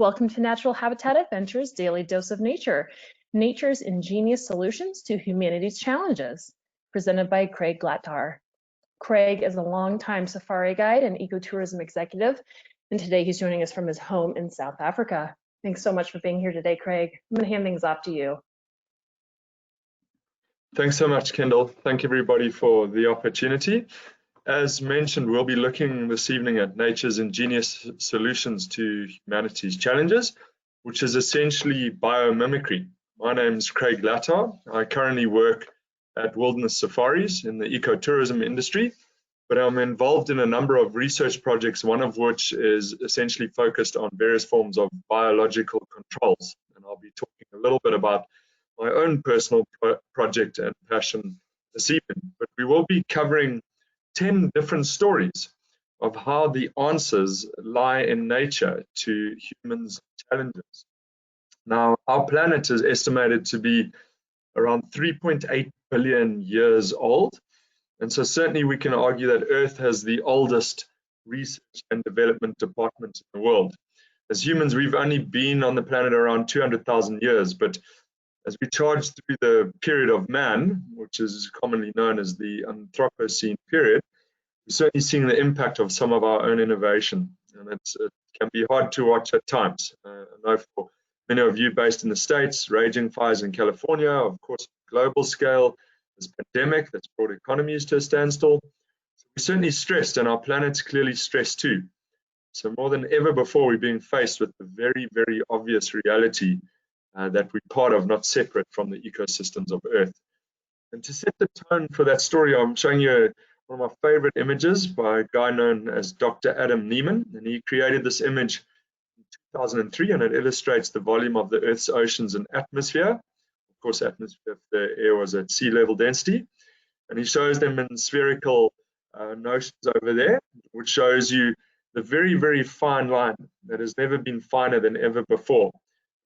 Welcome to Natural Habitat Adventures Daily Dose of Nature, nature's ingenious solutions to humanity's challenges, presented by Craig Glaathaar. Craig is a longtime safari guide and ecotourism executive, and today he's joining us from his home in South Africa. Thanks so much for being here today, Craig. I'm going to hand things off to you. Thanks so much, Kendall. Thank you, everybody, for the opportunity. As mentioned, we'll be looking this evening at nature's ingenious solutions to humanity's challenges, which is essentially biomimicry. My name is Craig Glaathaar. I currently work at Wilderness Safaris in the ecotourism industry, but I'm involved in a number of research projects, one of which is essentially focused on various forms of biological controls. And I'll be talking a little bit about my own personal project and passion this evening, but we will be covering 10 different stories of how the answers lie in nature to humans' challenges. Now, our planet is estimated to be around 3.8 billion years old, and so certainly we can argue that Earth has the oldest research and development department in the world. As humans, we've only been on the planet around 200,000 years, but as we charge through the period of man, which is commonly known as the Anthropocene period, we're certainly seeing the impact of some of our own innovation, and it can be hard to watch at times. I know for many of you based in the States, raging fires in California, of course, global scale, this pandemic that's brought economies to a standstill. So we're certainly stressed, and our planet's clearly stressed too. So more than ever before, we're being faced with the very, very obvious reality that we're part of, not separate from the ecosystems of Earth. And to set the tone for that story, I'm showing you one of my favorite images by a guy known as Dr. Adam Neiman, and he created this image in 2003, and it illustrates the volume of the Earth's oceans and atmosphere. Of course, atmosphere if the air was at sea level density, and he shows them in spherical notions over there, which shows you the very, very fine line that has never been finer than ever before,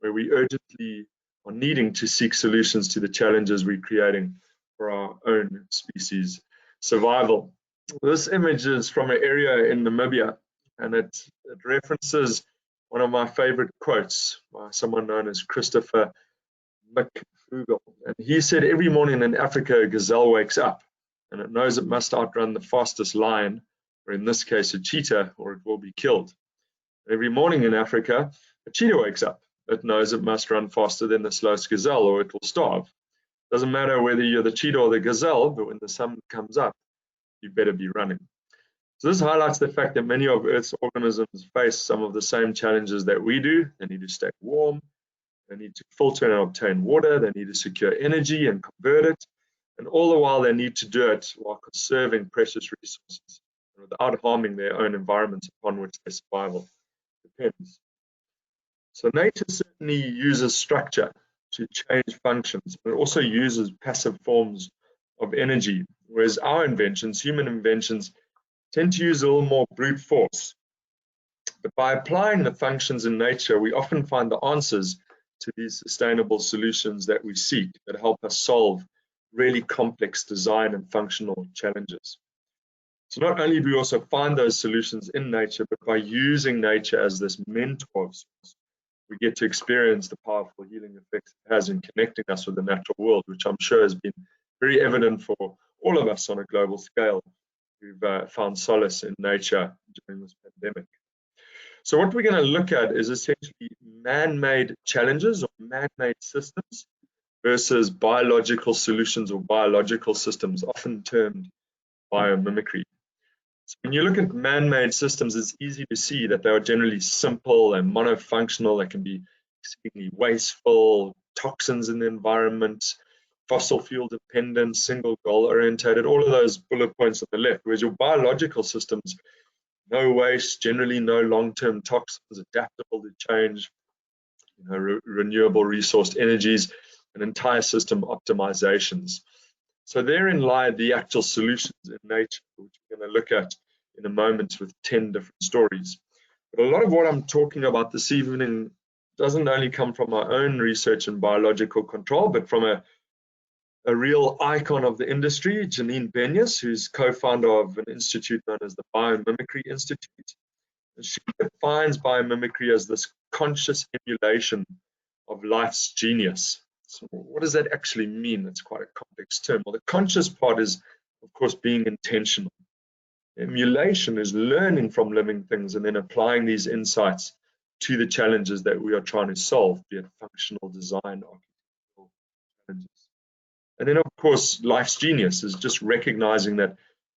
where we urgently are needing to seek solutions to the challenges we're creating for our own species survival. This image is from an area in Namibia, and it references one of my favorite quotes by someone known as Christopher McFugel. And he said, every morning in Africa, a gazelle wakes up, and it knows it must outrun the fastest lion, or in this case, a cheetah, or it will be killed. Every morning in Africa, a cheetah wakes up. It knows it must run faster than the slowest gazelle or it will starve. Doesn't matter whether you're the cheetah or the gazelle, but when the sun comes up, you better be running. So this highlights the fact that many of Earth's organisms face some of the same challenges that we do. They need to stay warm, they need to filter and obtain water, they need to secure energy and convert it, and all the while they need to do it while conserving precious resources and without harming their own environments upon which their survival depends. So nature certainly uses structure to change functions, but it also uses passive forms of energy, whereas our inventions, human inventions, tend to use a little more brute force. But by applying the functions in nature, we often find the answers to these sustainable solutions that we seek, that help us solve really complex design and functional challenges. So not only do we also find those solutions in nature, but by using nature as this mentor of sorts, we get to experience the powerful healing effects it has in connecting us with the natural world, which I'm sure has been very evident for all of us on a global scale who've found solace in nature during this pandemic. So what we're going to look at is essentially man-made challenges or man-made systems versus biological solutions or biological systems, often termed biomimicry. So when you look at man-made systems, it's easy to see that they are generally simple and monofunctional. They can be exceedingly wasteful, toxins in the environment, fossil fuel dependent, single goal orientated, all of those bullet points on the left. Whereas your biological systems, no waste, generally no long-term toxins, adaptable to change, renewable resource energies, and entire system optimizations. So therein lie the actual solutions in nature, which we're going to look at in a moment with 10 different stories. But a lot of what I'm talking about this evening doesn't only come from my own research in biological control, but from a real icon of the industry, Janine Benyus, who's co-founder of an institute known as the Biomimicry Institute. She defines biomimicry as this conscious emulation of life's genius. So what does that actually mean? It's quite a complex term. Well, the conscious part is, of course, being intentional. Emulation is learning from living things and then applying these insights to the challenges that we are trying to solve, be it functional design, architectural challenges. And then, of course, life's genius is just recognizing that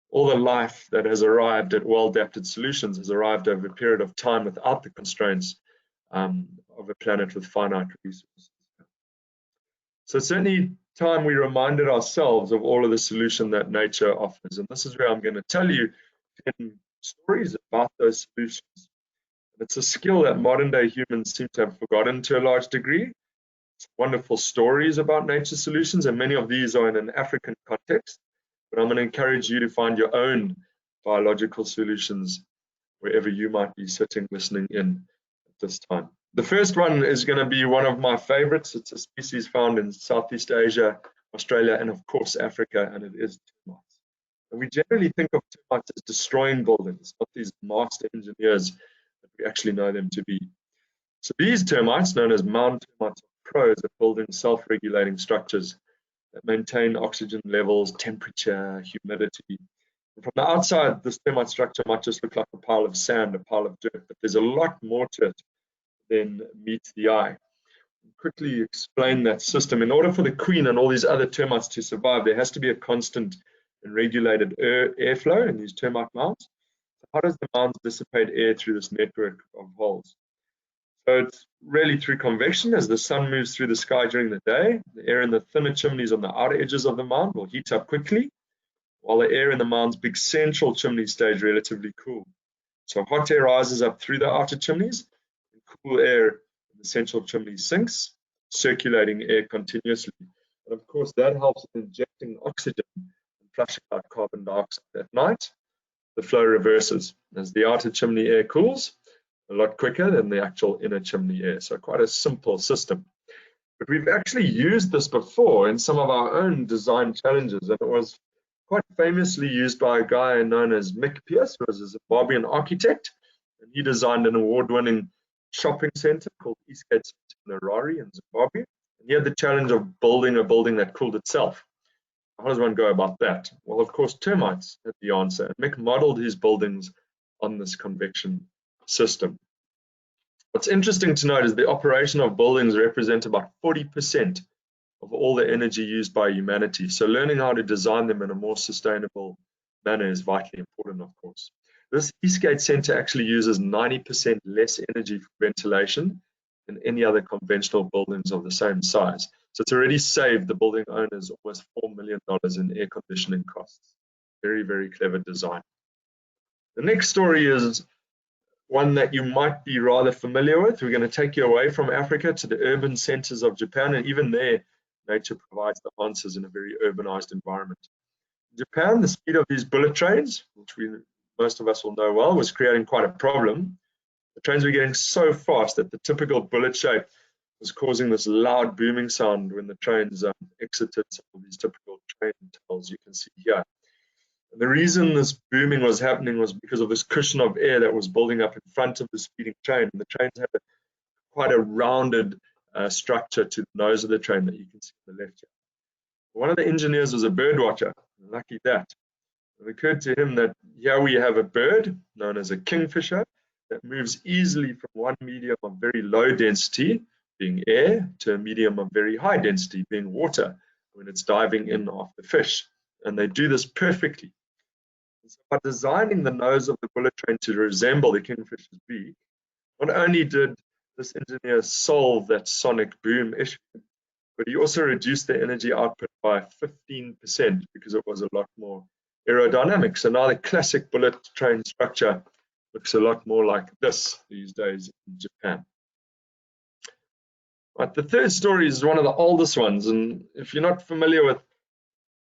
all the life that has arrived at well-adapted solutions has arrived over a period of time without the constraints of a planet with finite resources. So certainly time we reminded ourselves of all of the solution that nature offers. And this is where I'm going to tell you 10 stories about those solutions. And it's a skill that modern day humans seem to have forgotten to a large degree. It's wonderful stories about nature solutions, and many of these are in an African context. But I'm going to encourage you to find your own biological solutions wherever you might be sitting listening in at this time. The first one is going to be one of my favorites. It's a species found in Southeast Asia, Australia, and of course Africa, and it is termites. And we generally think of termites as destroying buildings, not these master engineers that we actually know them to be. So these termites, known as mound termites or crows, are building self-regulating structures that maintain oxygen levels, temperature, humidity. And from the outside, this termite structure might just look like a pile of sand, a pile of dirt, but there's a lot more to it than meets the eye. I'll quickly explain that system. In order for the queen and all these other termites to survive, there has to be a constant and regulated airflow in these termite mounds. So how does the mounds dissipate air through this network of holes? So it's really through convection. As the sun moves through the sky during the day, the air in the thinner chimneys on the outer edges of the mound will heat up quickly, while the air in the mound's big central chimney stays relatively cool. So hot air rises up through the outer chimneys, and cool air in the central chimney sinks, circulating air continuously. And of course, that helps in injecting oxygen and flushing out carbon dioxide. At night, the flow reverses as the outer chimney air cools a lot quicker than the actual inner chimney air. So quite a simple system. But we've actually used this before in some of our own design challenges, and it was quite famously used by a guy known as Mick Pierce, who was a Zimbabwean architect, and he designed an award-winning shopping center called Eastgate Centre in Harare in Zimbabwe. And he had the challenge of building a building that cooled itself. How does one go about that? Well, of course, termites had the answer, and Mick modeled his buildings on this convection system. What's interesting to note is the operation of buildings represent about 40% of all the energy used by humanity. So learning how to design them in a more sustainable manner is vitally important, of course. This Eastgate Centre actually uses 90% less energy for ventilation than any other conventional buildings of the same size. So it's already saved the building owners almost $4 million in air conditioning costs. Very, very clever design. The next story is one that you might be rather familiar with. We're going to take you away from Africa to the urban centers of Japan, and even there, nature provides the answers in a very urbanized environment. In Japan, the speed of these bullet trains, which most of us will know well, was creating quite a problem. The trains were getting so fast that the typical bullet shape was causing this loud booming sound when the trains exited some of these typical train tunnels you can see here. And the reason this booming was happening was because of this cushion of air that was building up in front of the speeding train. And the trains had quite a rounded structure to the nose of the train that you can see on the left here. One of the engineers was a bird watcher. Lucky that. It occurred to him that here we have a bird known as a kingfisher that moves easily from one medium of very low density, being air, to a medium of very high density, being water, when it's diving in after fish. And they do this perfectly. So by designing the nose of the bullet train to resemble the kingfisher's beak, not only did this engineer solve that sonic boom issue, but he also reduced the energy output by 15% because it was a lot more aerodynamic. So now the classic bullet train structure looks a lot more like this these days in Japan. Right, the third story is one of the oldest ones, and if you're not familiar with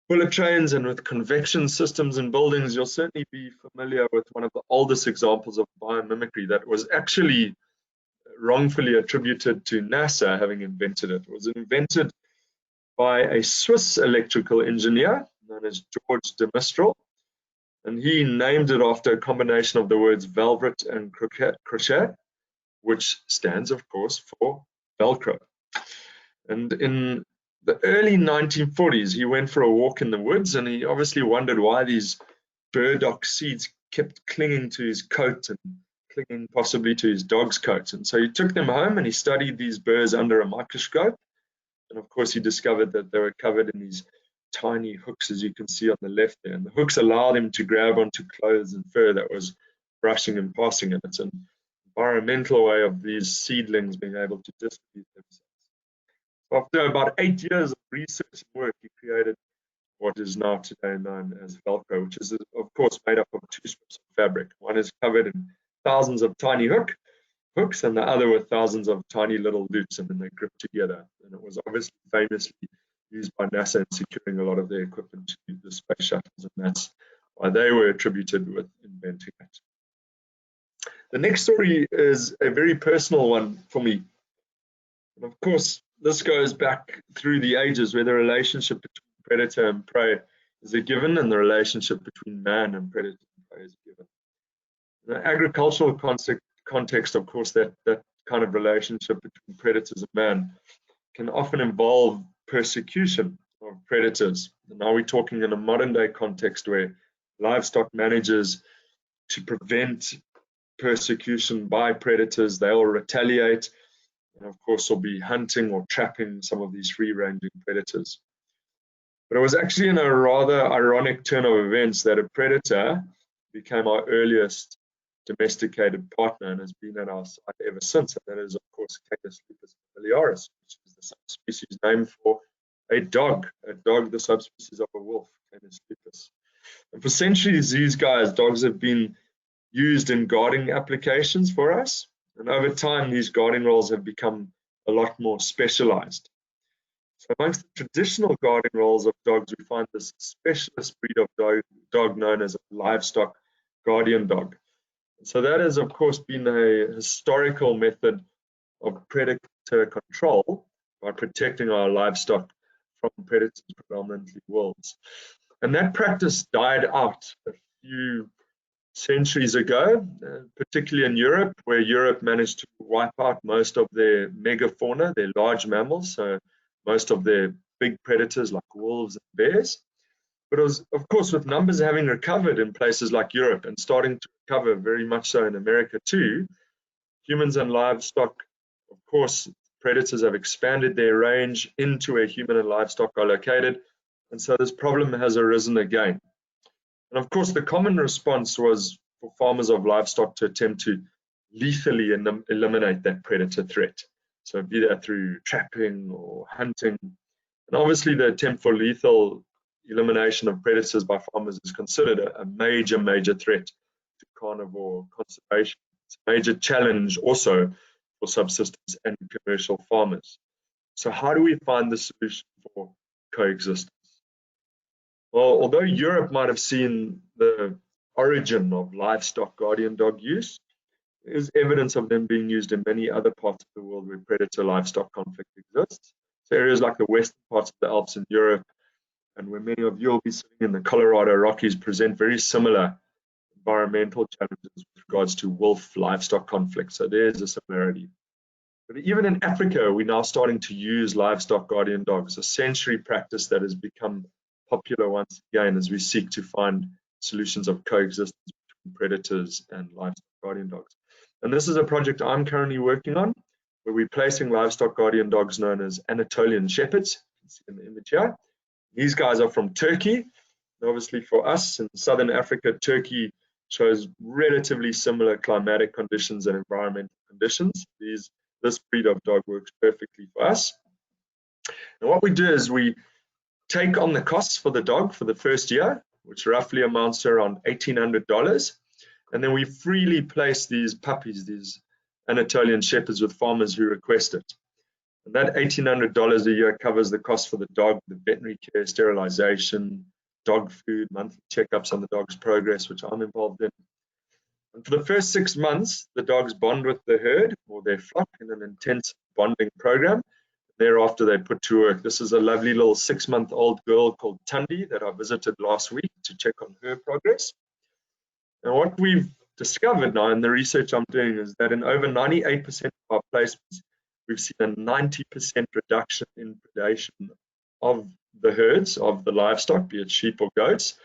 bullet trains and with convection systems in buildings, you'll certainly be familiar with one of the oldest examples of biomimicry that was actually wrongfully attributed to NASA having invented it. It was invented by a Swiss electrical engineer known as George de Mistral. And he named it after a combination of the words velvet and crochet, which stands, of course, for Velcro. And in the early 1940s, he went for a walk in the woods, and he obviously wondered why these burdock seeds kept clinging to his coat and clinging possibly to his dog's coat. And so he took them home and he studied these burrs under a microscope. And of course, he discovered that they were covered in these tiny hooks, as you can see on the left there. And the hooks allowed him to grab onto clothes and fur that was brushing and passing. And it's an environmental way of these seedlings being able to distribute themselves. After about 8 years of research and work, he created what is now today known as Velcro, which is, of course, made up of 2 strips of fabric. One is covered in thousands of tiny hooks, and the other with thousands of tiny little loops, and then they grip together. And it was obviously famously used by NASA in securing a lot of their equipment to the space shuttles, and that's why they were attributed with inventing it. The next story is a very personal one for me. And of course, this goes back through the ages, where the relationship between predator and prey is a given, and the relationship between man and predator and prey is a given. In the agricultural context, of course, that kind of relationship between predators and man can often involve persecution of predators. And now we're talking in a modern day context where livestock manages to prevent persecution by predators. They'll retaliate, and of course will be hunting or trapping some of these free-ranging predators. But it was actually in a rather ironic turn of events that a predator became our earliest domesticated partner and has been at our side ever since. And that is, of course, Canis lupus familiaris, which is the subspecies name for a dog, the subspecies of a wolf, Canis lupus. And for centuries, these dogs have been used in guarding applications for us. And over time, these guarding roles have become a lot more specialized. So amongst the traditional guarding roles of dogs, we find this specialist breed of dog known as a livestock guardian dog. So that has, of course, been a historical method of predator control by protecting our livestock from predators, predominantly wolves. And that practice died out a few centuries ago, particularly in Europe, where Europe managed to wipe out most of their megafauna, their large mammals, so most of their big predators like wolves and bears. But it was, of course, with numbers having recovered in places like Europe and starting to recover very much so in America too, humans and livestock, of course, predators have expanded their range into where human and livestock are located. And so this problem has arisen again. And of course, the common response was for farmers of livestock to attempt to lethally eliminate that predator threat. So be that through trapping or hunting. And obviously the attempt for lethal elimination of predators by farmers is considered a major threat to carnivore conservation. It's a major challenge also for subsistence and commercial farmers. So how do we find the solution for coexistence? Well, although Europe might have seen the origin of livestock guardian dog use, there is evidence of them being used in many other parts of the world where predator-livestock conflict exists. So areas like the western parts of the Alps in Europe, and where many of you will be sitting in the Colorado Rockies, present very similar environmental challenges with regards to wolf livestock conflict. So there's a similarity. But even in Africa, we're now starting to use livestock guardian dogs, a century practice that has become popular once again as we seek to find solutions of coexistence between predators and livestock guardian dogs. And this is a project I'm currently working on, where we're placing livestock guardian dogs known as Anatolian shepherds. You can see in the image here. These guys are from Turkey. And obviously for us in southern Africa, Turkey shows relatively similar climatic conditions and environmental conditions. This breed of dog works perfectly for us. And what we do is we take on the costs for the dog for the first year, which roughly amounts to around $1,800. And then we freely place these puppies, these Anatolian shepherds, with farmers who request it. And that $1,800 a year covers the cost for the dog, the veterinary care, sterilization, dog food, monthly checkups on the dog's progress, which I'm involved in. And for the first 6 months, the dogs bond with the herd or their flock in an intense bonding program. Thereafter, they put to work. This is a lovely little 6-month-old girl called Tundi that I visited last week to check on her progress. And what we've discovered now in the research I'm doing is that in over 98% of our placements, we've seen a 90% reduction in predation of the herds, of the livestock, be it sheep or goats.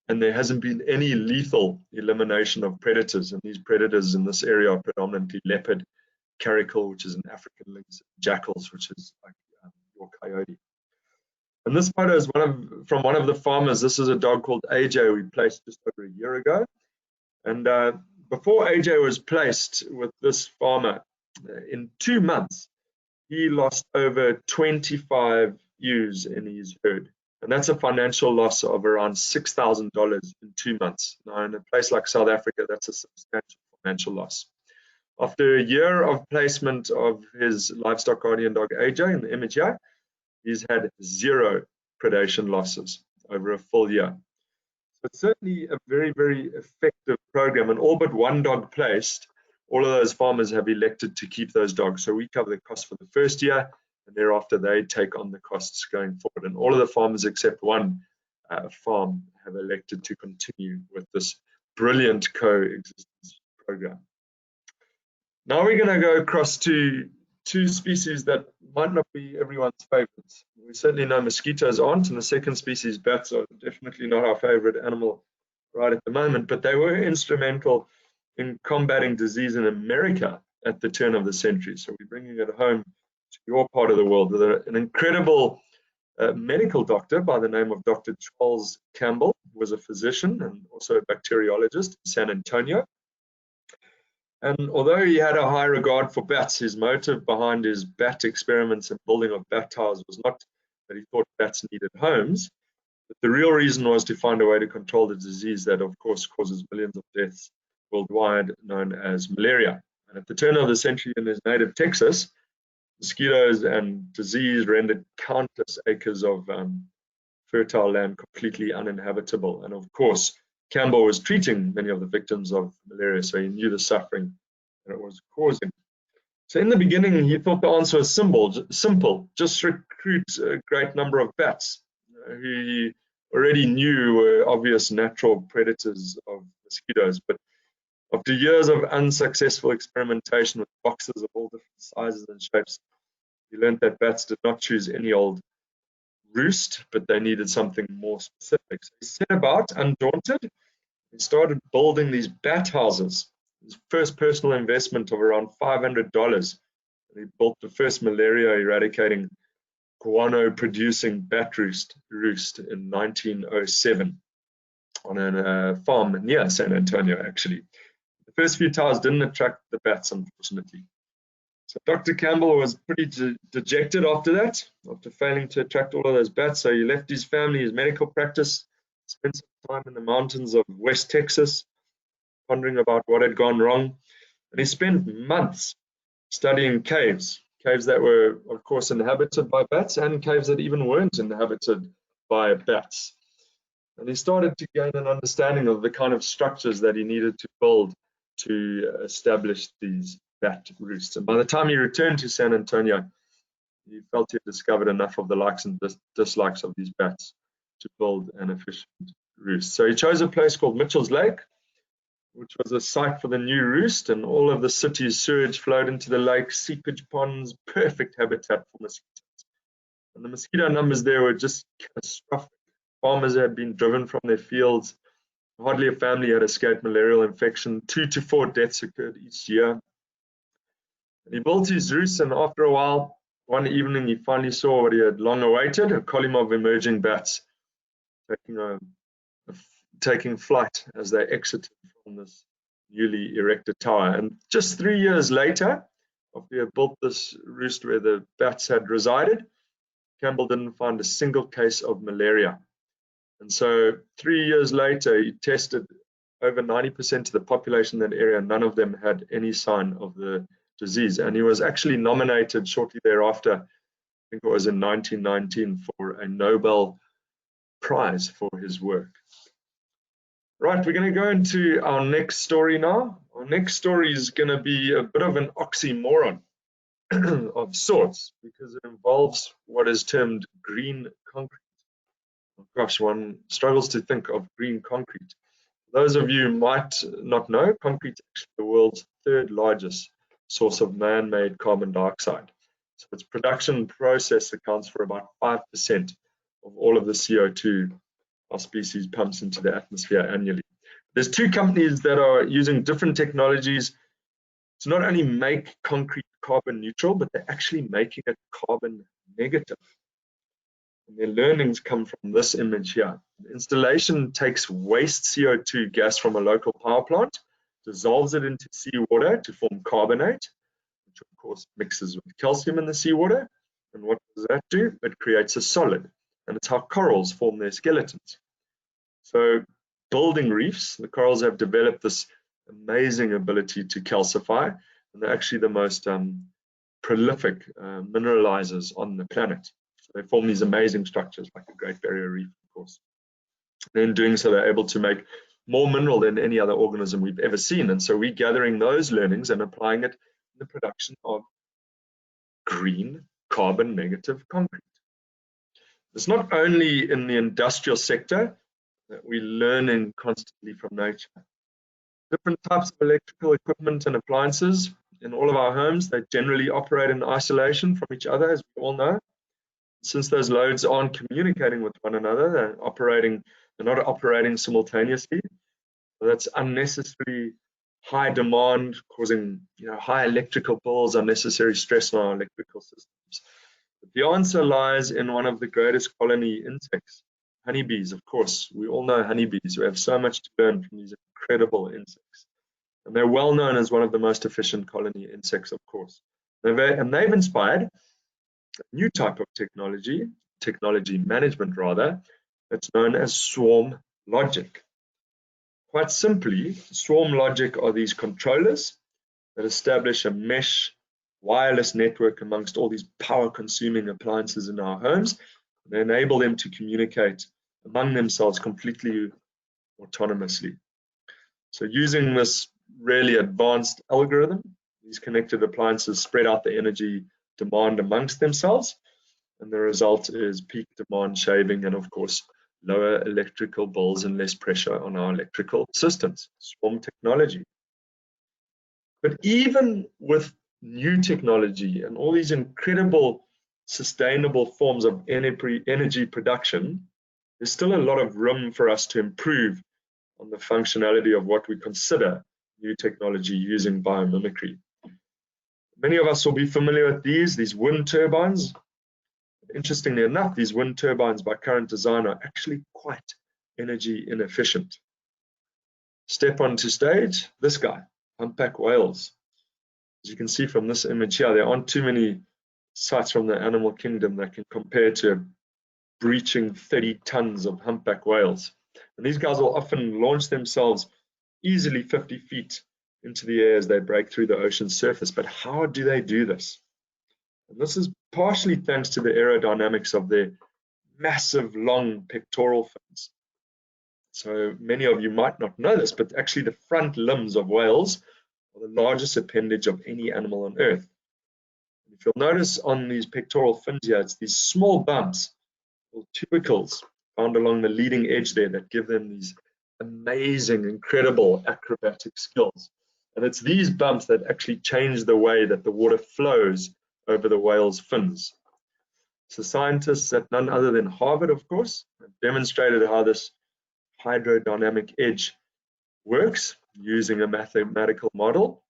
And there hasn't been any lethal elimination of predators. And these predators in this area are predominantly leopard, caracal, which is an African lynx, jackals, which is like your coyote. And this photo is from one of the farmers. This is a dog called AJ we placed just over a year ago. And before AJ was placed with this farmer, in 2 months, he lost over 25 ewes in his herd. And that's a financial loss of around $6,000 in 2 months. Now, in a place like South Africa, that's a substantial financial loss. After a year of placement of his livestock guardian dog AJ in the image here, he's had 0 predation losses over a full year. So it's certainly a very, very effective program. And all but one dog placed, all of those farmers have elected to keep those dogs. So we cover the cost for the first year, and thereafter they take on the costs going forward. And all of the farmers except one farm have elected to continue with this brilliant coexistence program. Now we're going to go across to 2 species that might not be everyone's favorites. We certainly know mosquitoes aren't, and the second species, bats, are definitely not our favorite animal right at the moment, but they were instrumental in combating disease in America at the turn of the century. So we're bringing it home to your part of the world with an incredible medical doctor by the name of Dr. Charles Campbell, who was a physician and also a bacteriologist in San Antonio. And although he had a high regard for bats, his motive behind his bat experiments and building of bat towers was not that he thought bats needed homes, but the real reason was to find a way to control the disease that, of course, causes millions of deaths worldwide, known as malaria. And at the turn of the century in his native Texas, mosquitoes and disease rendered countless acres of fertile land completely uninhabitable. And of course, Campbell was treating many of the victims of malaria, so he knew the suffering that it was causing. So in the beginning, he thought the answer was simple, just recruit a great number of bats, who he already knew were obvious natural predators of mosquitoes. But after years of unsuccessful experimentation with boxes of all different sizes and shapes, he learned that bats did not choose any old roost, but they needed something more specific. So he set about, undaunted, and started building these bat houses. His first personal investment of around $500. He built the first malaria eradicating guano producing bat roost in 1907 on a farm near San Antonio, actually. The first few towers didn't attract the bats, unfortunately. So Dr. Campbell was pretty dejected after that, after failing to attract all of those bats. So he left his family, his medical practice, spent some time in the mountains of West Texas, pondering about what had gone wrong. And he spent months studying caves that were, of course, inhabited by bats, and caves that even weren't inhabited by bats. And he started to gain an understanding of the kind of structures that he needed to build to establish these bat roosts. And by the time he returned to San Antonio, he felt he had discovered enough of the likes and dislikes of these bats to build an efficient roost. So he chose a place called Mitchell's Lake, which was a site for the new roost, and all of the city's sewage flowed into the lake, seepage ponds, perfect habitat for mosquitoes. And the mosquito numbers there were just catastrophic. Farmers had been driven from their fields. Hardly a family had escaped malarial infection. 2 to 4 deaths occurred each year. And he built his roost, and after a while, one evening, he finally saw what he had long awaited, a column of emerging bats taking flight as they exited from this newly erected tower. And just 3 years later, after he had built this roost where the bats had resided, Campbell didn't find a single case of malaria. And so 3 years later, he tested over 90% of the population in that area. None of them had any sign of the disease. And he was actually nominated shortly thereafter, I think it was in 1919, for a Nobel Prize for his work. Right, we're going to go into our next story now. Our next story is going to be a bit of an oxymoron of sorts, because it involves what is termed green concrete. Gosh, one struggles to think of green concrete. Those of you might not know, concrete is actually the world's third largest source of man-made carbon dioxide. So its production process accounts for about 5% of all of the CO2 our species pumps into the atmosphere annually. There's two companies that are using different technologies to not only make concrete carbon neutral, but they're actually making it carbon negative. And their learnings come from this image here. The installation takes waste CO2 gas from a local power plant, dissolves it into seawater to form carbonate, which of course mixes with calcium in the seawater. And what does that do? It creates a solid, and it's how corals form their skeletons. So building reefs, the corals have developed this amazing ability to calcify, and they're actually the most prolific mineralizers on the planet. So they form these amazing structures like the Great Barrier Reef, of course. And in doing so, they're able to make more mineral than any other organism we've ever seen. And so we're gathering those learnings and applying it in the production of green, carbon negative concrete. It's not only in the industrial sector that we're learning constantly from nature. Different types of electrical equipment and appliances in all of our homes, they generally operate in isolation from each other, as we all know. Since those loads aren't communicating with one another, they're not operating simultaneously. So that's unnecessary high demand, causing high electrical bills, unnecessary stress on our electrical systems. But the answer lies in one of the greatest colony insects, honeybees. Of course, we all know honeybees. We have so much to learn from these incredible insects. And they're well known as one of the most efficient colony insects, of course. And they've inspired a new type of technology management rather, that's known as swarm logic. Quite simply, swarm logic are these controllers that establish a mesh wireless network amongst all these power-consuming appliances in our homes. They enable them to communicate among themselves completely autonomously. So using this really advanced algorithm, these connected appliances spread out the energy demand amongst themselves, and the result is peak demand shaving and, of course, lower electrical bills and less pressure on our electrical systems. Swarm technology. But even with new technology and all these incredible sustainable forms of energy production, there's still a lot of room for us to improve on the functionality of what we consider new technology using biomimicry. Many of us will be familiar with these wind turbines. Interestingly enough, these wind turbines by current design are actually quite energy inefficient. Step onto stage, this guy, humpback whales. As you can see from this image here, there aren't too many sites from the animal kingdom that can compare to breaching 30 tons of humpback whales. And these guys will often launch themselves easily 50 feet into the air as they break through the ocean's surface. But how do they do this? And this is partially thanks to the aerodynamics of their massive long pectoral fins. So many of you might not know this, but actually the front limbs of whales are the largest appendage of any animal on Earth. And if you'll notice on these pectoral fins here, it's these small bumps, or tubercles, found along the leading edge there that give them these amazing, incredible acrobatic skills. And it's these bumps that actually change the way that the water flows over the whale's fins. So scientists at none other than Harvard, of course, have demonstrated how this hydrodynamic edge works using a mathematical model.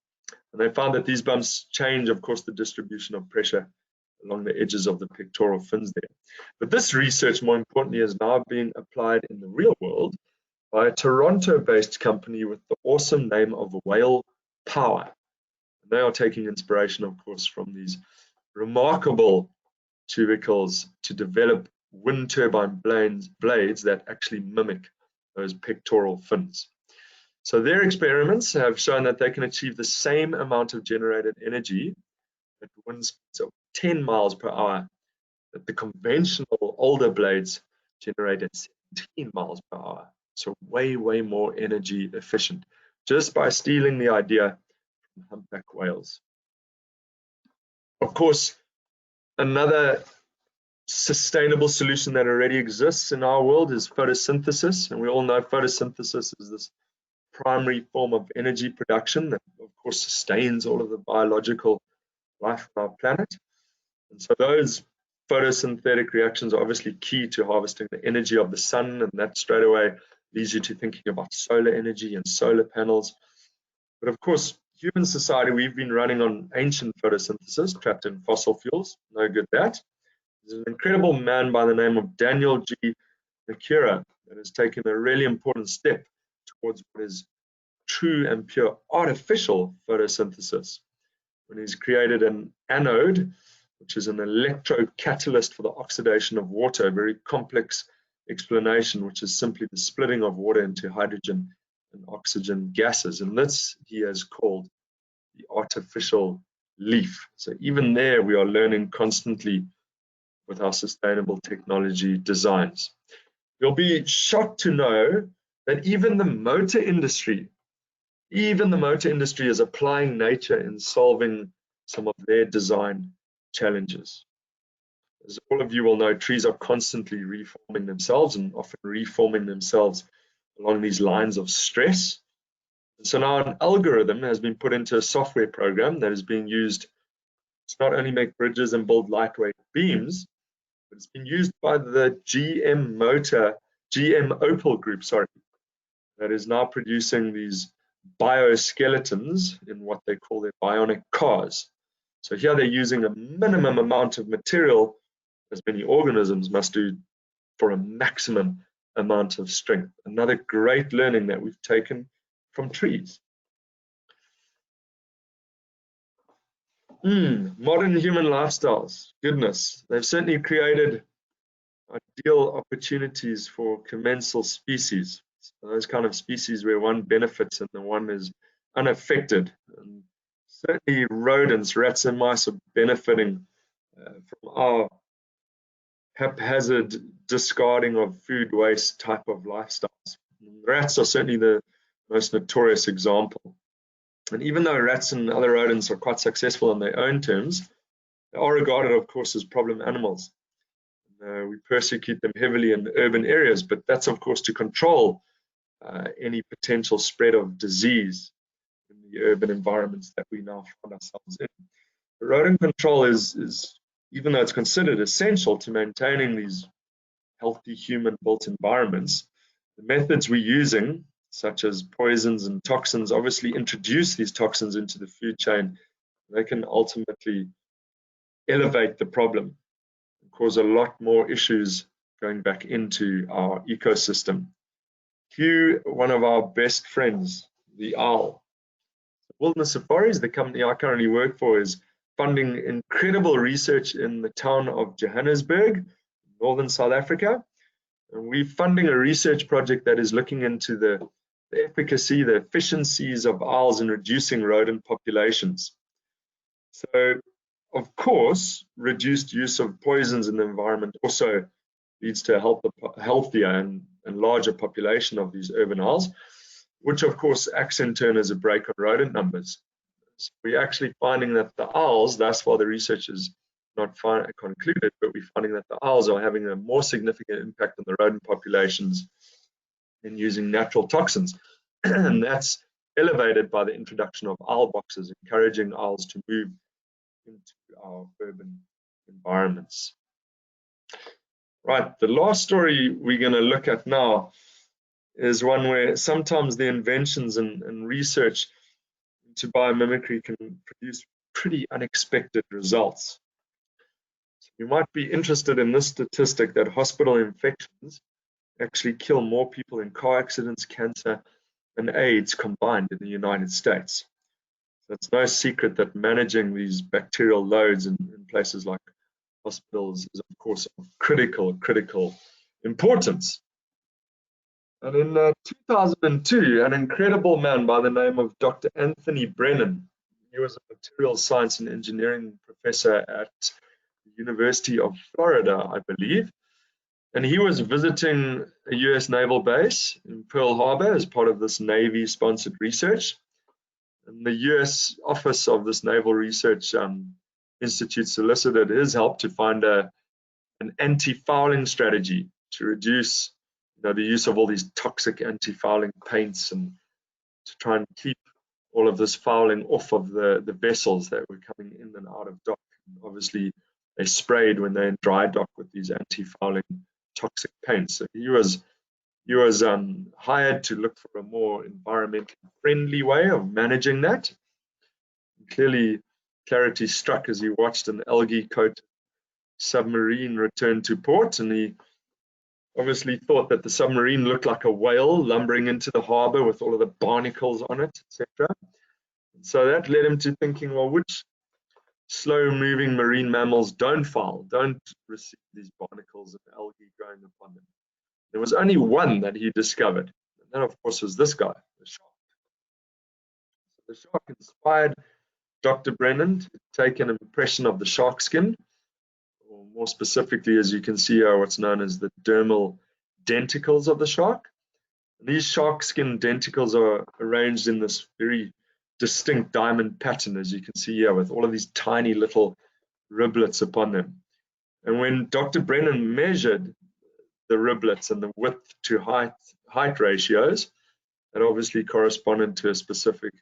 And they found that these bumps change, of course, the distribution of pressure along the edges of the pectoral fins there. But this research, more importantly, is now being applied in the real world by a Toronto-based company with the awesome name of Whale Power. And they are taking inspiration, of course, from these remarkable tubercles to develop wind turbine blades that actually mimic those pectoral fins. So their experiments have shown that they can achieve the same amount of generated energy at wind speeds of 10 miles per hour that the conventional older blades generate at 17 miles per hour. So way, way more energy efficient, just by stealing the idea from humpback whales. Of course, another sustainable solution that already exists in our world is photosynthesis. And we all know photosynthesis is this primary form of energy production that, of course, sustains all of the biological life on our planet. And so those photosynthetic reactions are obviously key to harvesting the energy of the sun, and that straight away leads you to thinking about solar energy and solar panels. But of course, human society, we've been running on ancient photosynthesis, trapped in fossil fuels. No good that. There's an incredible man by the name of Daniel G. Nakira that has taken a really important step towards what is true and pure artificial photosynthesis, when he's created an anode, which is an electrocatalyst for the oxidation of water, a very complex explanation, which is simply the splitting of water into hydrogen and oxygen gases. And this he has called the artificial leaf. So even there, we are learning constantly with our sustainable technology designs. You'll be shocked to know that even the motor industry is applying nature in solving some of their design challenges. As all of you will know, trees are constantly reforming themselves and often reforming themselves along these lines of stress. And so now an algorithm has been put into a software program that is being used to not only make bridges and build lightweight beams, but it's been used by the GM Opel group, that is now producing these bioskeletons in what they call their bionic cars. So here they're using a minimum amount of material, as many organisms must do, for a maximum amount of strength. Another great learning that we've taken from trees. Modern human lifestyles, goodness, they've certainly created ideal opportunities for commensal species. So those kind of species where one benefits and the one is unaffected. And certainly rodents, rats and mice are benefiting from our haphazard discarding of food waste type of lifestyles. Rats are certainly the most notorious example. And even though rats and other rodents are quite successful on their own terms, they are regarded, of course, as problem animals. We persecute them heavily in urban areas, but that's, of course, to control any potential spread of disease in the urban environments that we now find ourselves in. The rodent control is, even though it's considered essential to maintaining these healthy human-built environments, the methods we're using, such as poisons and toxins, obviously introduce these toxins into the food chain. They can ultimately elevate the problem and cause a lot more issues going back into our ecosystem. Cue one of our best friends, the owl. Wilderness Safaris, the company I currently work for, is funding incredible research in the town of Johannesburg, northern South Africa. And we're funding a research project that is looking into the efficacy, the efficiencies of owls in reducing rodent populations. So, of course, reduced use of poisons in the environment also leads to a healthier and larger population of these urban owls, which of course acts in turn as a brake on rodent numbers. So we're actually finding that the owls, thus far the research is not concluded, but we're finding that the owls are having a more significant impact on the rodent populations in using natural toxins. And that's elevated by the introduction of owl boxes, encouraging owls to move into our urban environments. Right, the last story we're going to look at now is one where sometimes the inventions and research into biomimicry can produce pretty unexpected results. So you might be interested in this statistic that hospital infections actually kill more people in car accidents, cancer, and AIDS combined in the United States. So it's no secret that managing these bacterial loads in places like hospitals is, of course, of critical importance. And in 2002, an incredible man by the name of Dr. Anthony Brennan, he was a materials science and engineering professor at the University of Florida, I believe, and he was visiting a US naval base in Pearl Harbor as part of this Navy-sponsored research. And the US office of this Naval Research Institute solicited his help to find an anti-fouling strategy to reduce the use of all these toxic anti-fouling paints and to try and keep all of this fouling off of the vessels that were coming in and out of dock. And obviously, they sprayed when they're in dry dock with these anti-fouling toxic paints. So he was hired to look for a more environmentally friendly way of managing that. And clearly, clarity struck as he watched an algae-coated submarine return to port, and he obviously thought that the submarine looked like a whale lumbering into the harbor with all of the barnacles on it, etc. So that led him to thinking, well, which slow-moving marine mammals don't foul, don't receive these barnacles and algae growing upon them? There was only one that he discovered, and that, of course, was this guy, the shark. So the shark inspired Dr. Brennan to take an impression of the shark skin, or more specifically, as you can see here, what's known as the dermal denticles of the shark. And these shark skin denticles are arranged in this very distinct diamond pattern, as you can see here, with all of these tiny little riblets upon them. And when Dr. Brennan measured the riblets and the width to height ratios, that obviously corresponded to a specific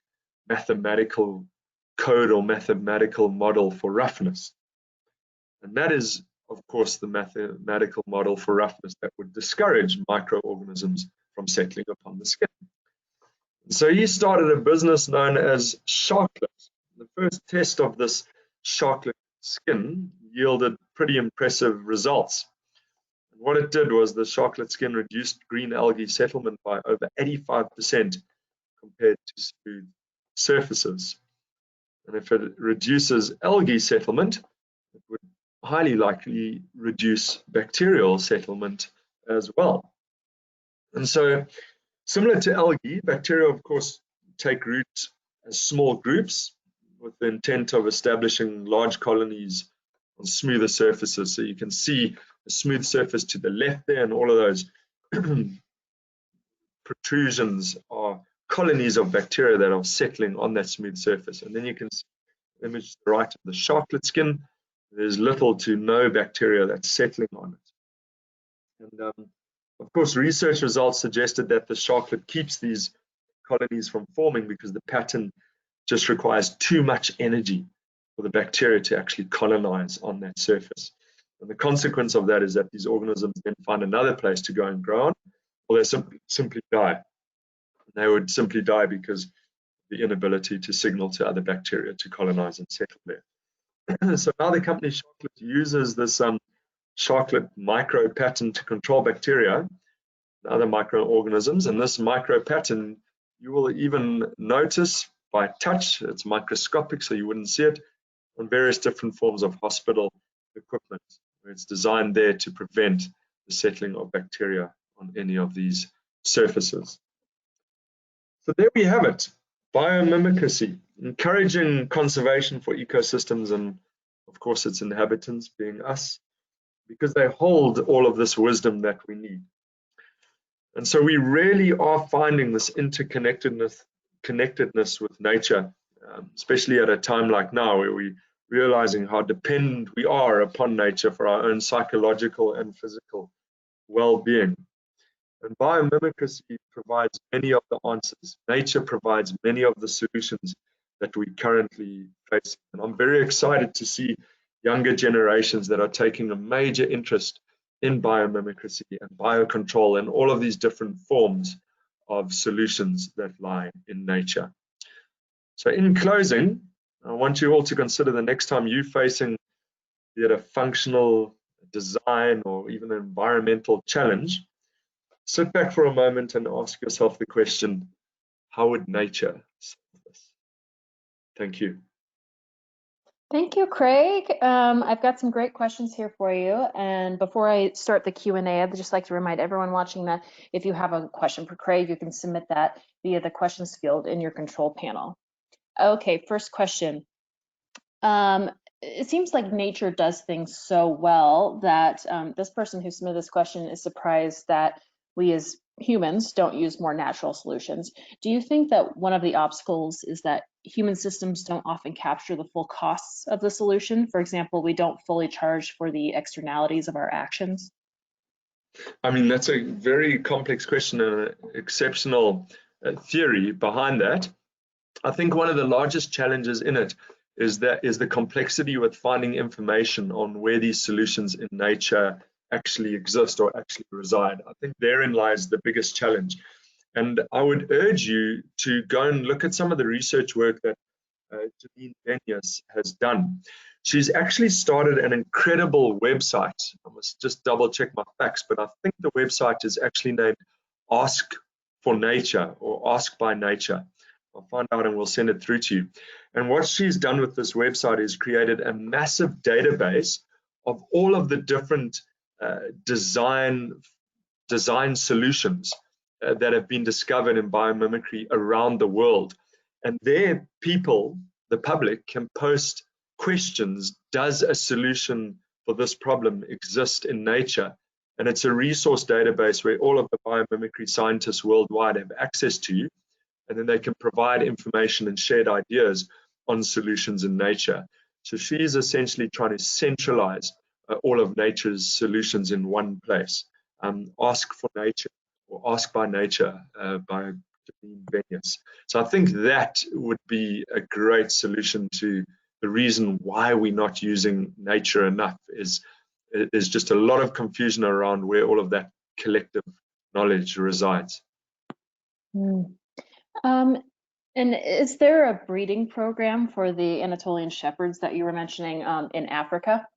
mathematical code or mathematical model for roughness. And that is, of course, the mathematical model for roughness that would discourage microorganisms from settling upon the skin. And so he started a business known as Sharklet. The first test of this Sharklet skin yielded pretty impressive results. And what it did was the Sharklet skin reduced green algae settlement by over 85% compared to smooth surfaces. And if it reduces algae settlement, it would highly likely reduce bacterial settlement as well. And so, similar to algae, bacteria, of course, take root as small groups with the intent of establishing large colonies on smoother surfaces. So you can see a smooth surface to the left there, and all of those protrusions are colonies of bacteria that are settling on that smooth surface. And then you can see the image to the right of the sharklet skin. There's little to no bacteria that's settling on it. And of course, research results suggested that the sharklet keeps these colonies from forming because the pattern just requires too much energy for the bacteria to actually colonize on that surface. And the consequence of that is that these organisms then find another place to go and grow on, or they simply die. They would simply die because of the inability to signal to other bacteria to colonize and settle there. So now the company Sharklet uses this Sharklet micro pattern to control bacteria and other microorganisms. And this micro pattern, you will even notice by touch, it's microscopic, so you wouldn't see it, on various different forms of hospital equipment, where it's designed there to prevent the settling of bacteria on any of these surfaces. So there we have it, biomimicry, encouraging conservation for ecosystems and, of course, its inhabitants, being us, because they hold all of this wisdom that we need. And so we really are finding this interconnectedness with nature, especially at a time like now, where we're realizing how dependent we are upon nature for our own psychological and physical well-being. And biomimicry provides many of the answers. Nature provides many of the solutions that we currently face. And I'm very excited to see younger generations that are taking a major interest in biomimicry and biocontrol and all of these different forms of solutions that lie in nature. So in closing, I want you all to consider the next time you're facing be it a functional design or even an environmental challenge, sit back for a moment and ask yourself the question, how would nature solve this? Thank you. Thank you, Craig. I've got some great questions here for you. And before I start the Q&A, I'd just like to remind everyone watching that if you have a question for Craig, you can submit that via the questions field in your control panel. Okay, first question. It seems like nature does things so well that this person who submitted this question is surprised that we as humans don't use more natural solutions. Do you think that one of the obstacles is that human systems don't often capture the full costs of the solution? For example, we don't fully charge for the externalities of our actions? I mean, that's a very complex question and an exceptional theory behind that. I think one of the largest challenges in it is the complexity with finding information on where these solutions in nature actually exist or actually reside. I think therein lies the biggest challenge. And I would urge you to go and look at some of the research work that Ingenious has done. She's actually started an incredible website. I must just double check my facts, but I think the website is actually named Ask for Nature or Ask by Nature. I'll find out and we'll send it through to you. And what she's done with this website is created a massive database of all of the different design solutions that have been discovered in biomimicry around the world. And there people, the public, can post questions. Does a solution for this problem exist in nature? And it's a resource database where all of the biomimicry scientists worldwide have access to, and then they can provide information and shared ideas on solutions in nature. So she's essentially trying to centralize all of nature's solutions in one place. Ask for Nature or Ask by Nature by Ingenious. So I think that would be a great solution to the reason why we're not using nature enough. Is just a lot of confusion around where all of that collective knowledge resides. And is there a breeding program for the Anatolian shepherds that you were mentioning in Africa?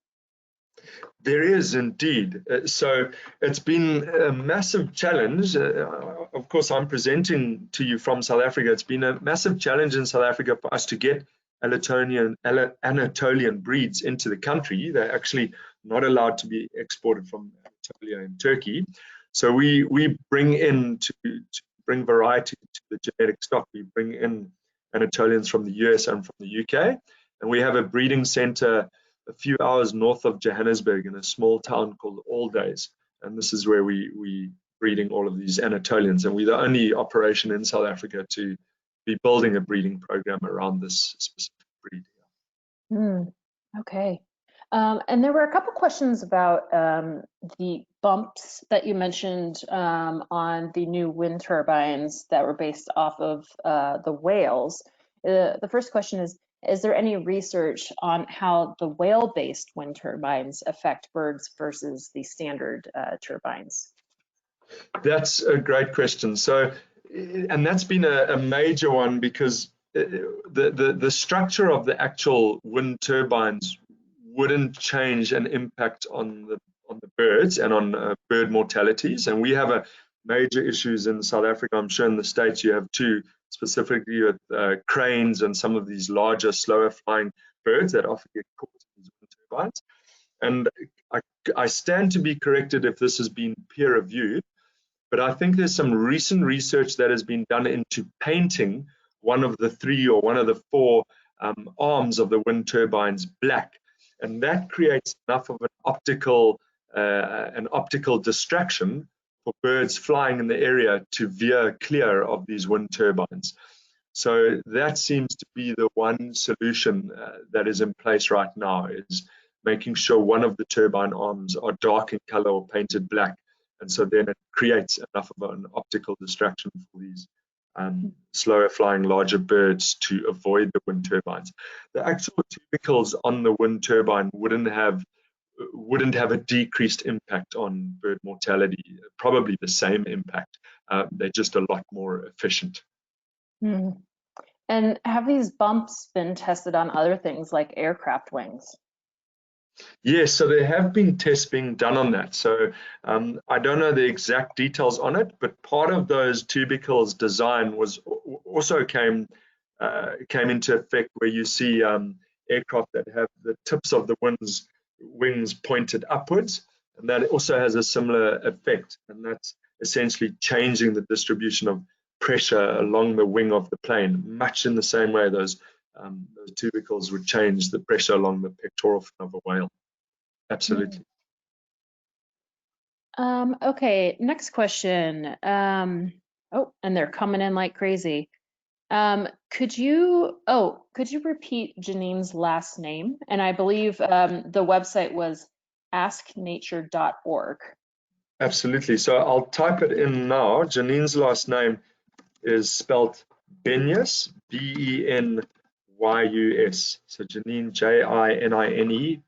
There is indeed. So it's been a massive challenge. Of course, I'm presenting to you from South Africa. It's been a massive challenge in South Africa for us to get Anatolian breeds into the country. They're actually not allowed to be exported from Anatolia and Turkey. So we bring in to bring variety to the genetic stock. We bring in Anatolians from the US and from the UK, and we have a breeding center a few hours north of Johannesburg in a small town called Aldays, and this is where we breeding all of these Anatolians, and we're the only operation in South Africa to be building a breeding program around this specific breed. Okay. And there were a couple questions about the bumps that you mentioned on the new wind turbines that were based off of the whales. The first question is there any research on how the whale-based wind turbines affect birds versus the standard turbines? That's a great question. So, and that's been a major one because the structure of the actual wind turbines wouldn't change and impact on the birds and on bird mortalities. And we have major issues in South Africa. I'm sure in the States you have too, specifically with cranes and some of these larger, slower flying birds that often get caught in these wind turbines. And I stand to be corrected if this has been peer reviewed, but I think there's some recent research that has been done into painting one of the 3 or one of the 4 arms of the wind turbines black. And that creates enough of an optical distraction for birds flying in the area to veer clear of these wind turbines. So that seems to be the one solution that is in place right now, is making sure one of the turbine arms are dark in color or painted black. And so then it creates enough of an optical distraction for these slower flying larger birds to avoid the wind turbines. The actual tubercles on the wind turbine wouldn't have a decreased impact on bird mortality, probably the same impact. They're just a lot more efficient. And have these bumps been tested on other things like aircraft wings? Yes, so there have been tests being done on that. So I don't know the exact details on it, but part of those tubercles design was also came into effect where you see aircraft that have the tips of the wings pointed upwards, and that also has a similar effect, and that's essentially changing the distribution of pressure along the wing of the plane, much in the same way those tubercles would change the pressure along the pectoral fin of a whale. Absolutely. Okay, next question. And they're coming in like crazy. Could you repeat Janine's last name? And I believe the website was asknature.org. Absolutely. So I'll type it in now. Janine's last name is spelt Benyus, Benyus. So Janine, Jine,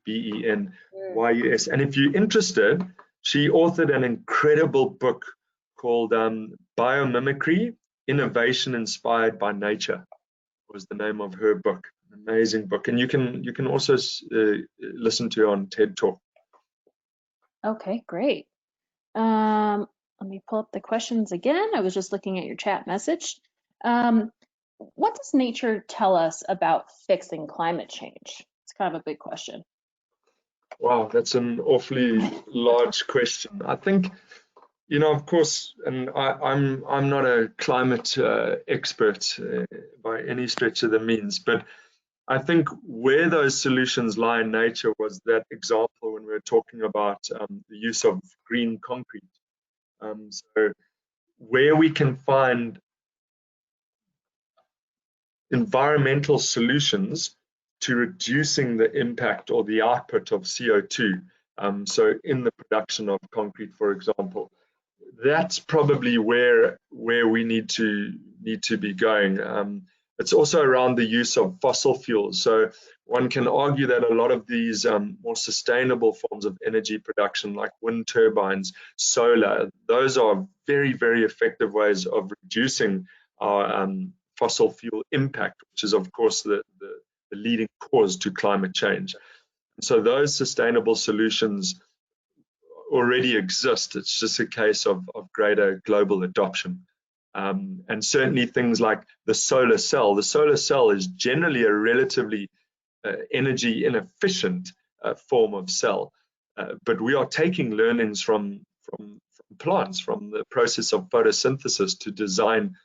Benys. And if you're interested, she authored an incredible book called Biomimicry, Innovation Inspired by Nature, was the name of her book. An amazing book. And you can also listen to her on TED Talk. Okay, great. Let me pull up the questions again. I was just looking at your chat message. What does nature tell us about fixing climate change? It's kind of a big question. Wow, that's an awfully large question. I think, of course, and I'm not a climate expert by any stretch of the means, but I think where those solutions lie in nature was that example when we were talking about the use of green concrete. So where we can find environmental solutions to reducing the impact or the output of CO2. So in the production of concrete, for example, that's probably where we need to be going. It's also around the use of fossil fuels. So one can argue that a lot of these more sustainable forms of energy production, like wind turbines, solar, those are very, very effective ways of reducing our fossil fuel impact, which is, of course, the leading cause to climate change. So those sustainable solutions already exist. It's just a case of greater global adoption. And certainly things like the solar cell. The solar cell is generally a relatively energy inefficient form of cell. But we are taking learnings from plants, from the process of photosynthesis, to design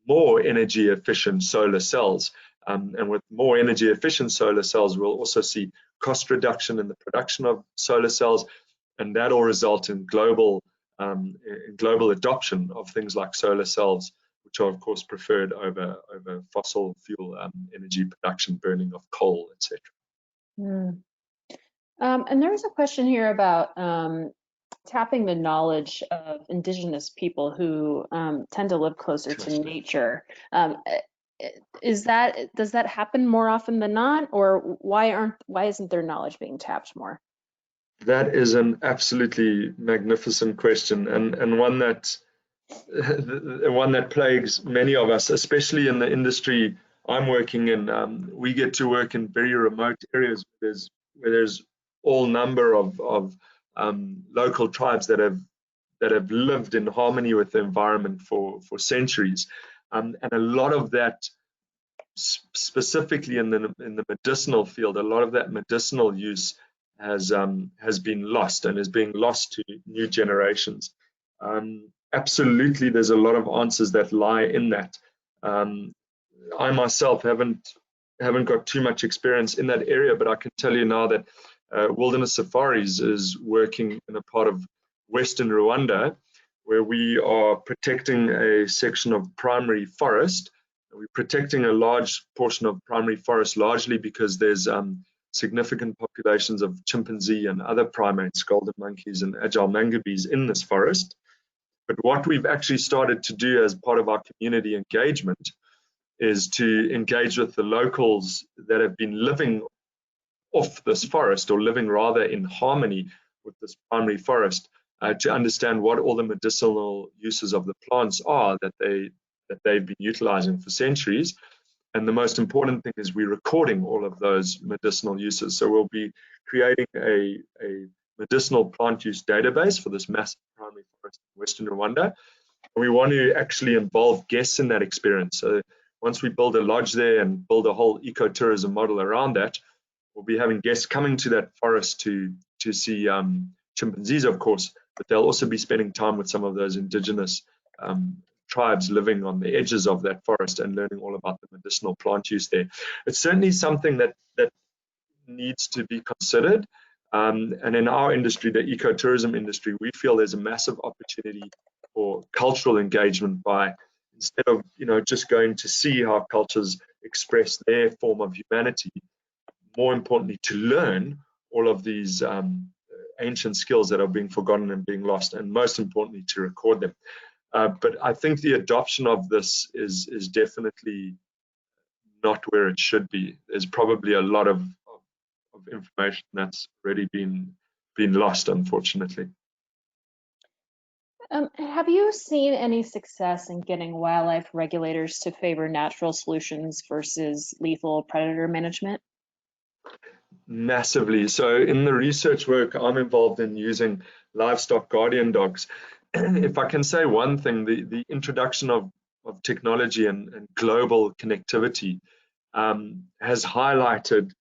more energy efficient solar cells. And with more energy efficient solar cells, we'll also see cost reduction in the production of solar cells, and that will result in global adoption of things like solar cells, which are of course preferred over fossil fuel energy production, burning of coal, etc. And there's a question here about tapping the knowledge of indigenous people who tend to live closer to nature. Does that happen more often than not, or why isn't their knowledge being tapped more? That is an absolutely magnificent question, and one that plagues many of us, especially in the industry I'm working in. We get to work in very remote areas where there's all number of local tribes that have lived in harmony with the environment for centuries, and a lot of that, specifically in the medicinal field, a lot of that medicinal use has been lost and is being lost to new generations. Absolutely, there's a lot of answers that lie in that. I myself haven't got too much experience in that area, but I can tell you now that Wilderness Safaris is working in a part of Western Rwanda where we are protecting a section of primary forest. We're protecting a large portion of primary forest largely because there's significant populations of chimpanzee and other primates, golden monkeys and agile mangabes in this forest. But what we've actually started to do as part of our community engagement is to engage with the locals that have been living off this forest, or living rather in harmony with this primary forest, to understand what all the medicinal uses of the plants are that they've been utilizing for centuries. And the most important thing is we're recording all of those medicinal uses. So we'll be creating a medicinal plant use database for this massive primary forest in Western Rwanda. And we want to actually involve guests in that experience. So once we build a lodge there and build a whole ecotourism model around that, we'll be having guests coming to that forest to see chimpanzees, of course, but they'll also be spending time with some of those indigenous tribes living on the edges of that forest and learning all about the medicinal plant use there. It's certainly something that needs to be considered. And in our industry, the ecotourism industry, we feel there's a massive opportunity for cultural engagement by, instead of just going to see how cultures express their form of humanity, more importantly, to learn all of these ancient skills that are being forgotten and being lost, and most importantly, to record them. But I think the adoption of this is definitely not where it should be. There's probably a lot of information that's already been lost, unfortunately. Have you seen any success in getting wildlife regulators to favor natural solutions versus lethal predator management? Massively. So in the research work I'm involved in using livestock guardian dogs, if I can say one thing, the introduction of technology and global connectivity has highlighted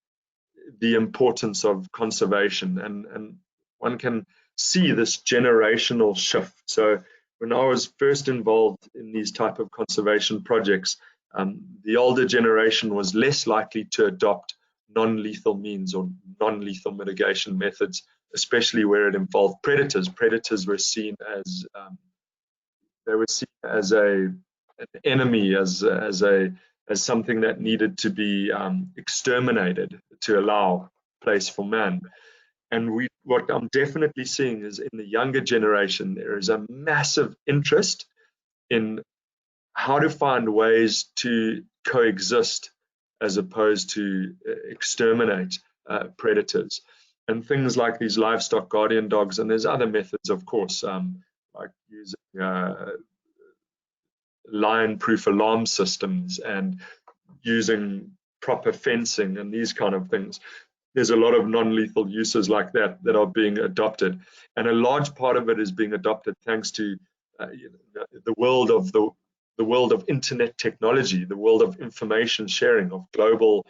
the importance of conservation, and one can see this generational shift. So when I was first involved in these type of conservation projects, the older generation was less likely to adopt non-lethal means or non-lethal mitigation methods, especially where it involved predators. Predators were seen as an enemy, as something that needed to be exterminated to allow place for man. And what I'm definitely seeing is in the younger generation, there is a massive interest in how to find ways to coexist as opposed to exterminate predators. And things like these livestock guardian dogs, and there's other methods, of course, like using lion-proof alarm systems and using proper fencing and these kind of things. There's a lot of non-lethal uses like that are being adopted, and a large part of it is being adopted thanks to the world of internet technology, the world of information sharing, of global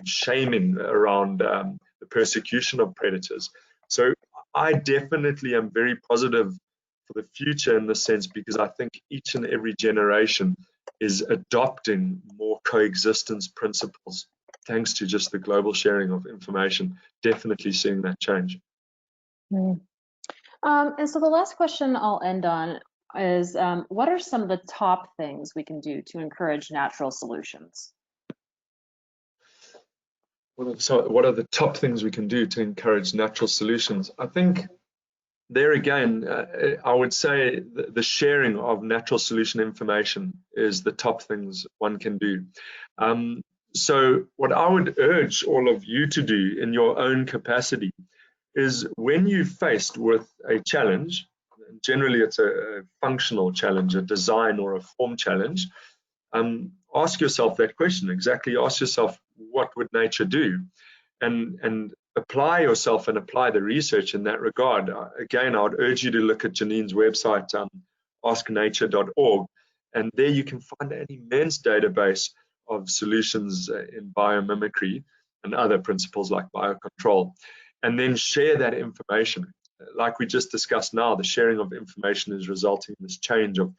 shaming around the persecution of predators. So I definitely am very positive for the future in this sense, because I think each and every generation is adopting more coexistence principles thanks to just the global sharing of information. Definitely seeing that change. And so the last question I'll end on is, what are some of the top things we can do to encourage natural solutions? What are the top things we can do to encourage natural solutions? I think there again, I would say the sharing of natural solution information is the top things one can do. So what I would urge all of you to do in your own capacity is, when you're faced with a challenge, generally it's a functional challenge, a design or a form challenge, ask yourself that question. Exactly, ask yourself, what would nature do? And apply yourself and apply the research in that regard. Again, I would urge you to look at Janine's website, asknature.org, and there you can find an immense database of solutions in biomimicry and other principles like biocontrol, and then share that information. Like we just discussed now, the sharing of information is resulting in this change of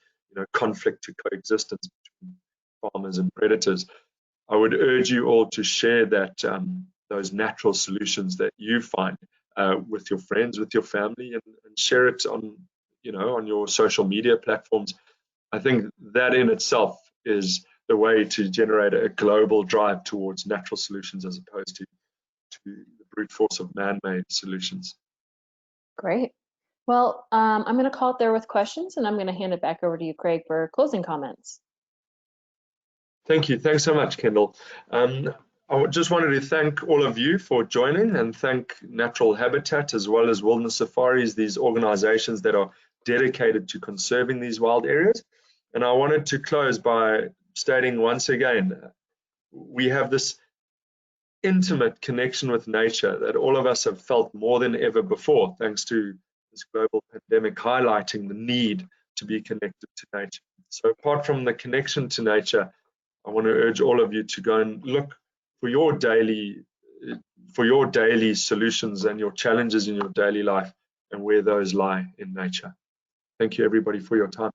conflict to coexistence between farmers and predators. I would urge you all to share that those natural solutions that you find with your friends, with your family, and share it on on your social media platforms. I think that in itself is the way to generate a global drive towards natural solutions, as opposed to the brute force of man-made solutions. Great. Well, I'm going to call it there with questions, and I'm going to hand it back over to you, Craig, for closing comments. Thank you. Thanks so much, Kendall. I just wanted to thank all of you for joining, and thank Natural Habitat as well as Wilderness Safaris, these organizations that are dedicated to conserving these wild areas. And I wanted to close by stating once again, we have this intimate connection with nature that all of us have felt more than ever before, thanks to this global pandemic highlighting the need to be connected to nature. So apart from the connection to nature, I want to urge all of you to go and look for your daily solutions and your challenges in your daily life, and where those lie in nature. Thank you, everybody, for your time.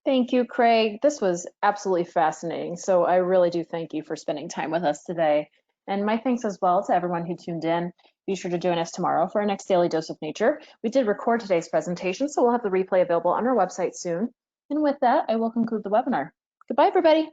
Thank you, Craig. This was absolutely fascinating. So I really do thank you for spending time with us today. And my thanks as well to everyone who tuned in. Be sure to join us tomorrow for our next Daily Dose of Nature. We did record today's presentation, so we'll have the replay available on our website soon. And with that, I will conclude the webinar. Goodbye, everybody.